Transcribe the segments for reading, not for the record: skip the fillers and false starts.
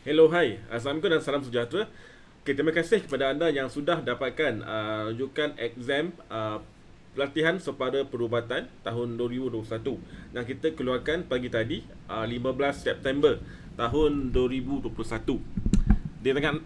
Hello, hai. Assalamualaikum dan salam sejahtera. Okay, terima kasih kepada anda yang sudah dapatkan rujukan exam pelatihan sepada perubatan tahun 2021 yang kita keluarkan pagi tadi 15 September tahun 2021.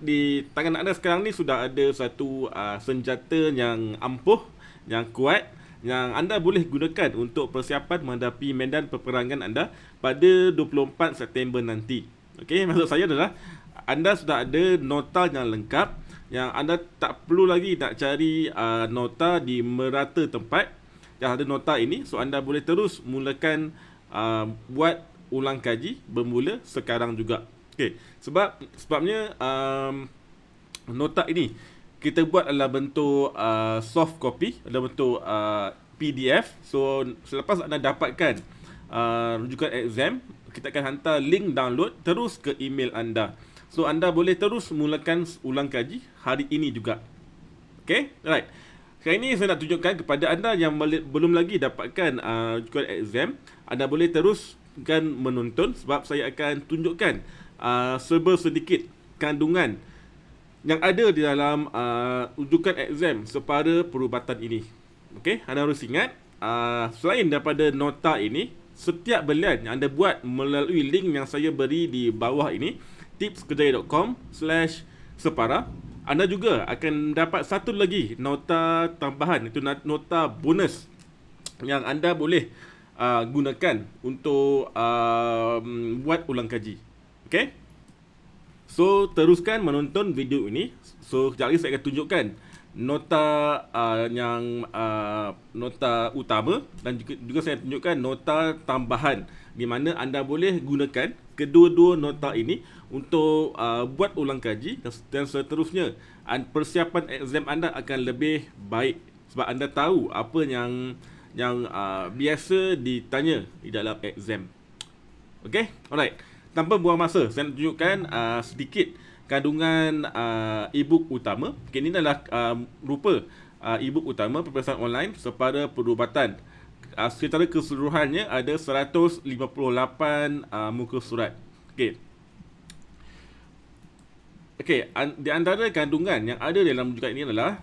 Di tangan anda sekarang ni sudah ada satu senjata yang ampuh, yang kuat, yang anda boleh gunakan untuk persiapan menghadapi medan peperangan anda pada 24 September nanti. Okey, maksud saya adalah anda sudah ada nota yang lengkap, yang anda tak perlu lagi nak cari nota di merata tempat. Dah ada nota ini, so anda boleh terus mulakan buat ulang kaji bermula sekarang juga. Okey, sebabnya nota ini kita buat adalah bentuk soft copy, adalah bentuk PDF. So selepas anda dapatkan rujukan exam, kita akan hantar link download terus ke email anda. So anda boleh terus mulakan ulang kaji hari ini juga. Okay, right. Sekarang ini saya nak tunjukkan kepada anda yang belum lagi dapatkan rujukan exam. Anda boleh teruskan menonton sebab saya akan tunjukkan serba sedikit kandungan yang ada di dalam rujukan exam sepada perubatan ini. Okey, anda harus ingat selain daripada nota ini, setiap belian yang anda buat melalui link yang saya beri di bawah ini, tipskerjaya.com/separa, anda juga akan dapat satu lagi nota tambahan, itu nota bonus yang anda boleh gunakan untuk buat ulang kaji. Okey? So, teruskan menonton video ini. So, sekejap lagi saya akan tunjukkan nota nota utama, dan juga saya tunjukkan nota tambahan di mana anda boleh gunakan kedua-dua nota ini untuk buat ulang kaji, dan seterusnya persiapan exam anda akan lebih baik sebab anda tahu apa yang biasa ditanya di dalam exam. Okay, alright. Tanpa buang masa, saya nak tunjukkan sedikit kandungan e-book utama. Okay, ini adalah rupa e-book utama peperiksaan online sepada perubatan. Secara keseluruhannya ada 158 muka surat. Okay. Okay, di antara kandungan yang ada dalam rujukan ini adalah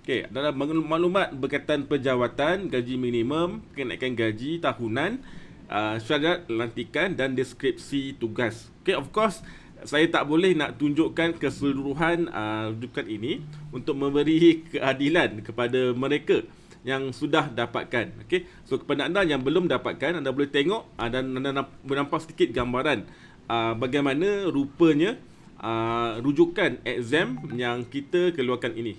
adalah maklumat berkaitan penjawatan, gaji minimum, kenaikan gaji tahunan, syarat lantikan dan deskripsi tugas. Okay, of course, saya tak boleh nak tunjukkan keseluruhan rujukan ini untuk memberi keadilan kepada mereka yang sudah dapatkan. Okay, so kepada anda yang belum dapatkan, anda boleh tengok dan anda nampak sedikit gambaran bagaimana rupanya rujukan exam yang kita keluarkan ini.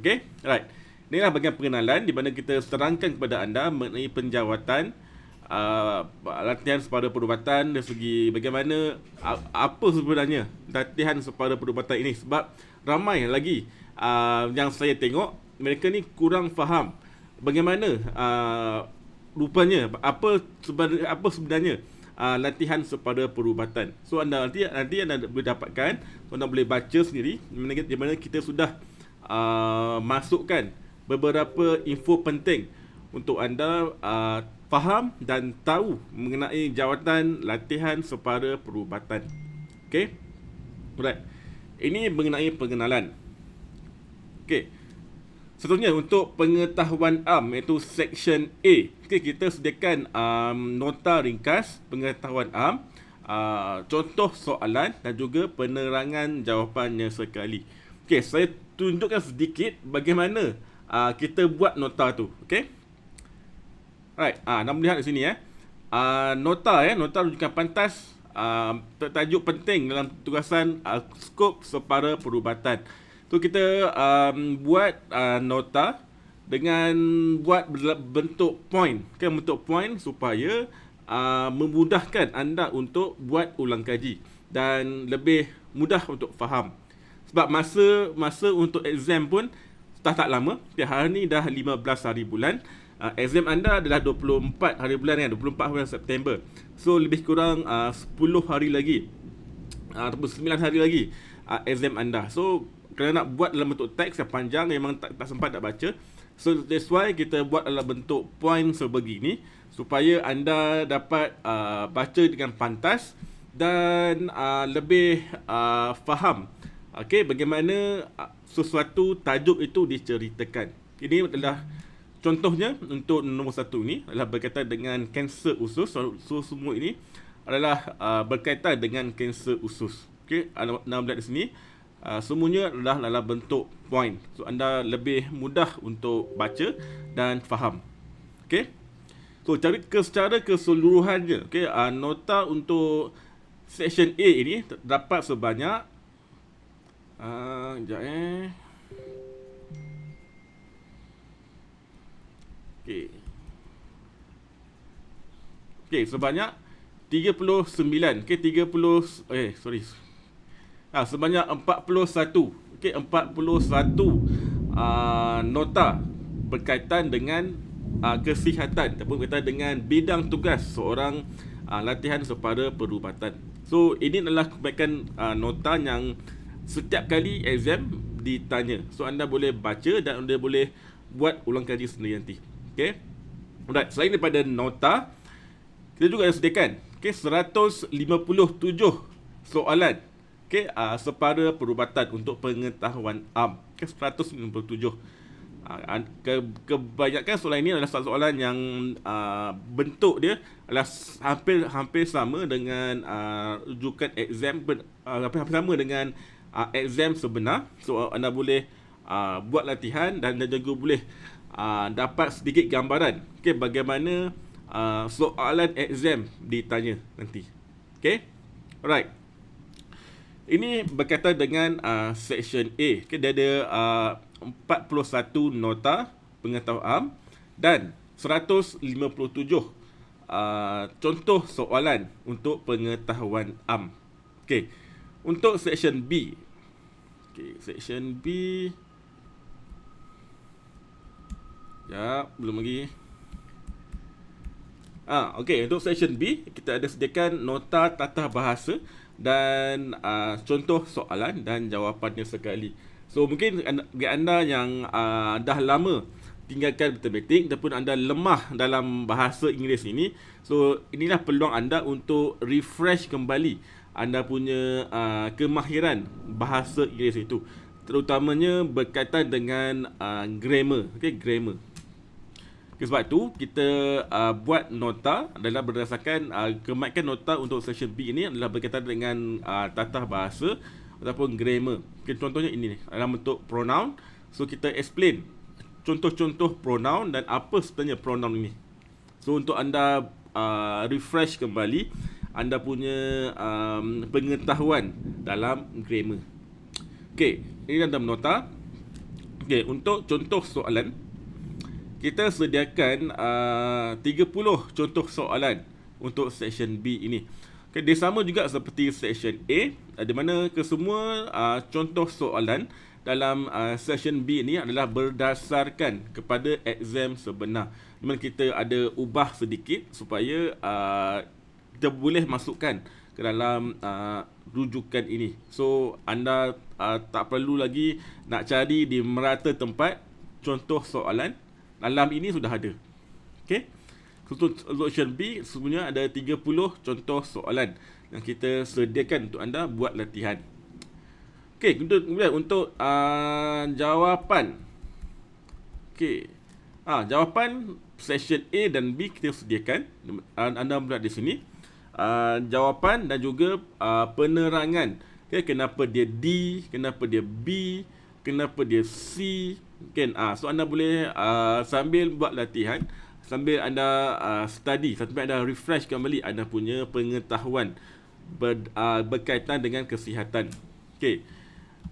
Okay, right. Inilah bahagian pengenalan di mana kita terangkan kepada anda mengenai penjawatan, latihan sepada perubatan dari segi bagaimana apa sebenarnya latihan sepada perubatan ini, sebab ramai lagi yang saya tengok mereka ni kurang faham bagaimana rupanya apa sebenarnya latihan sepada perubatan. So anda nanti anda boleh dapatkan, so anda boleh baca sendiri di mana kita sudah masukkan beberapa info penting untuk anda faham dan tahu mengenai jawatan latihan sepada perubatan. Okey. Alright. Ini mengenai pengenalan. Okey. Seterusnya untuk pengetahuan am, iaitu section A. Okey, kita sediakan nota ringkas pengetahuan am, contoh soalan dan juga penerangan jawapannya sekali. Okey, saya tunjukkan sedikit bagaimana kita buat nota tu. Okey. Right, anda melihat di sini nota rujukan pantas, tajuk penting dalam tugasan skop sepada perubatan. So kita buat nota dengan buat bentuk point, bentuk point supaya memudahkan anda untuk buat ulang kaji dan lebih mudah untuk faham. Sebab masa untuk exam pun tak lama. Hari ni dah 15 hari bulan. Exam anda adalah 24 hari bulan kan, 24 bulan September. So lebih kurang 10 hari lagi ataupun 9 hari lagi exam anda. So kerana nak buat dalam bentuk teks yang panjang, memang tak sempat nak baca. So that's why kita buat dalam bentuk point sebegini supaya anda dapat baca dengan pantas dan lebih faham bagaimana sesuatu tajuk itu diceritakan. Ini adalah contohnya untuk nombor 1 ini adalah berkaitan dengan kanser usus. So semua ini adalah berkaitan dengan kanser usus. Anda melihat di sini semuanya adalah dalam bentuk point. So anda lebih mudah untuk baca dan faham. So secara keseluruhannya, nota untuk section A ini terdapat sebanyak sebanyak 39. Sebanyak 41. 41 nota berkaitan dengan kesihatan ataupun berkaitan dengan bidang tugas seorang latihan sepada perubatan. So ini adalah kebanyakan nota yang setiap kali exam ditanya. So anda boleh baca dan anda boleh buat ulang kaji sendiri nanti. Alright, selain daripada nota, kita juga ada sediakan 157 soalan sepada perubatan untuk pengetahuan am. 157. Kebanyakan soalan ini adalah soalan yang bentuk dia adalah hampir sama dengan rujukan exam, hampir sama dengan exam sebenar. So anda boleh buat latihan dan juga boleh dapat sedikit gambaran bagaimana soalan exam ditanya nanti. Alright. Ini berkaitan dengan section A. Dia ada 41 nota pengetahuan am dan 157 contoh soalan untuk pengetahuan am. Untuk section B. Section B. Belum lagi. Untuk section B, kita ada sediakan nota tata bahasa dan contoh soalan dan jawapannya sekali. So mungkin bagi anda yang dah lama tinggalkan matematik ataupun anda lemah dalam bahasa Inggeris ini, so inilah peluang anda untuk refresh kembali anda punya kemahiran bahasa Inggeris itu, terutamanya berkaitan dengan grammar. Grammar. Sebab itu kita buat nota adalah berdasarkan kebanyakan nota untuk section B ini adalah berkaitan dengan tata bahasa ataupun grammar. Contohnya ini dalam bentuk pronoun. So kita explain contoh-contoh pronoun dan apa sebenarnya pronoun ini. So untuk anda refresh kembali anda punya pengetahuan dalam grammar. Ini dalam nota. Untuk contoh soalan, kita sediakan 30 contoh soalan untuk section B ini. Dia sama juga seperti section A, di mana kesemua contoh soalan dalam section B ini adalah berdasarkan kepada exam sebenar. Di mana kita ada ubah sedikit supaya kita boleh masukkan ke dalam rujukan ini. So anda tak perlu lagi nak cari di merata tempat contoh soalan. Dalam ini sudah ada. Untuk section B sebenarnya ada 30 contoh soalan yang kita sediakan untuk anda buat latihan. Kemudian untuk jawapan. Jawapan section A dan B kita sediakan. Anda melihat di sini jawapan dan juga penerangan. Kenapa dia D, kenapa dia B, kenapa dia C. So anda boleh sambil buat latihan, sambil anda study, sambil anda refresh kembali anda punya pengetahuan berkaitan dengan kesihatan.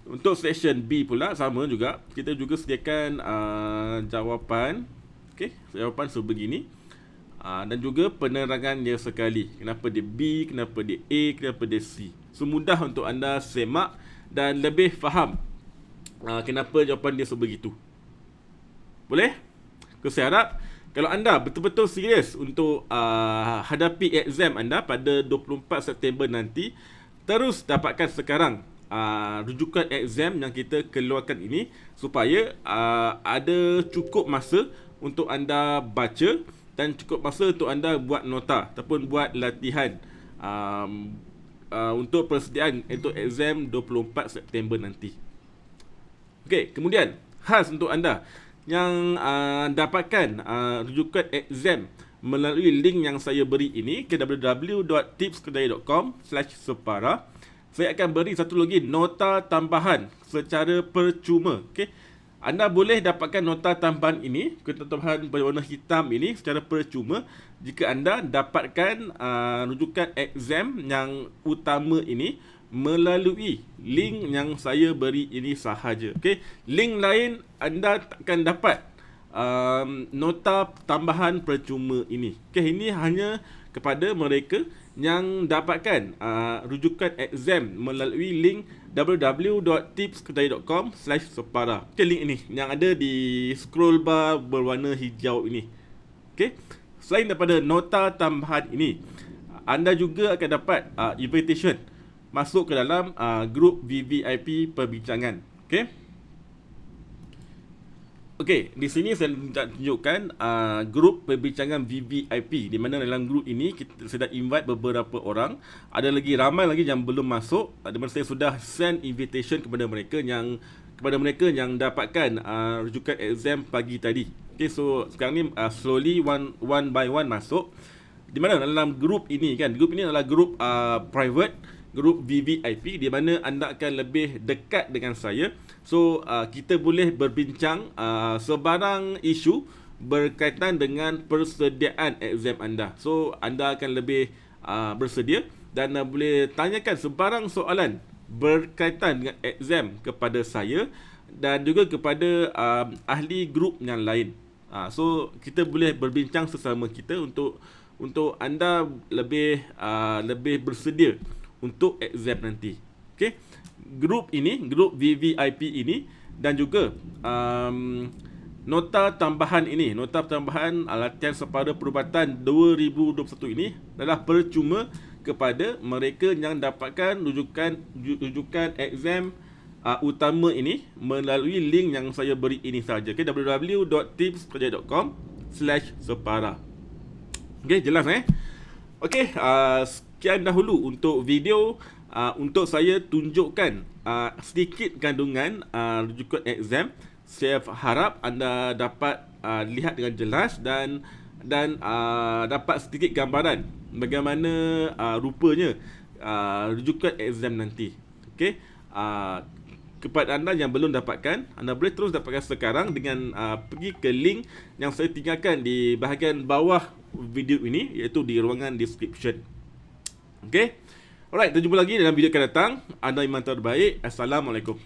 Untuk section B pula sama juga, kita juga sediakan jawapan. Jawapan sebegini dan juga penerangan dia sekali. Kenapa dia B, kenapa dia A, kenapa dia C. So mudah untuk anda semak dan lebih faham kenapa jawapan dia sebegitu. Boleh? Saya harap kalau anda betul-betul serius untuk hadapi exam anda pada 24 September nanti, terus dapatkan sekarang rujukan exam yang kita keluarkan ini supaya ada cukup masa untuk anda baca dan cukup masa untuk anda buat nota ataupun buat latihan untuk persediaan untuk exam 24 September nanti. Okey, kemudian khas untuk anda yang dapatkan rujukan exam melalui link yang saya beri ini ke www.tipskedai.com/separa. Saya akan beri satu lagi nota tambahan secara percuma. Okey. Anda boleh dapatkan nota tambahan ini, nota tambahan berwarna hitam ini secara percuma jika anda dapatkan rujukan exam yang utama ini melalui link yang saya beri ini sahaja. Okey. Link lain anda takkan dapat nota tambahan percuma ini. Okey, ini hanya kepada mereka yang dapatkan rujukan exam melalui link www.tipskedai.com/separa. Okey, link ini yang ada di scroll bar berwarna hijau ini. Okey. Selain daripada nota tambahan ini, anda juga akan dapat invitation masuk ke dalam grup VVIP perbincangan. Okey. Okey, di sini saya nak tunjukkan grup perbincangan VVIP, di mana dalam grup ini saya dah invite beberapa orang. Ada lagi ramai lagi yang belum masuk. Di mana saya sudah send invitation kepada mereka yang dapatkan rujukan exam pagi tadi. Okey, so sekarang ni slowly one by one masuk. Di mana dalam grup ini kan, grup ini adalah grup private, grup VVIP, di mana anda akan lebih dekat dengan saya. So kita boleh berbincang sebarang isu berkaitan dengan persediaan exam anda. So anda akan lebih bersedia dan boleh tanyakan sebarang soalan berkaitan dengan exam kepada saya dan juga kepada ahli grup yang lain. So kita boleh berbincang sesama kita untuk anda lebih bersedia untuk exam nanti. Okey. Grup VVIP ini dan juga nota tambahan latihan separa perubatan 2021 ini adalah percuma kepada mereka yang dapatkan rujukan exam utama ini melalui link yang saya beri ini sahaja. Okay, www.tipskedai.com/separa. Okey, jelas Okey, sekian dahulu untuk video untuk saya tunjukkan sedikit kandungan rujukan exam. Saya harap anda dapat lihat dengan jelas dan dapat sedikit gambaran bagaimana rupanya rujukan exam nanti. Okey, kepada anda yang belum dapatkan, anda boleh terus dapatkan sekarang dengan pergi ke link yang saya tinggalkan di bahagian bawah video ini, iaitu di ruangan description. Okey. Alright, kita jumpa lagi dalam video akan datang. Anda iman terbaik. Assalamualaikum.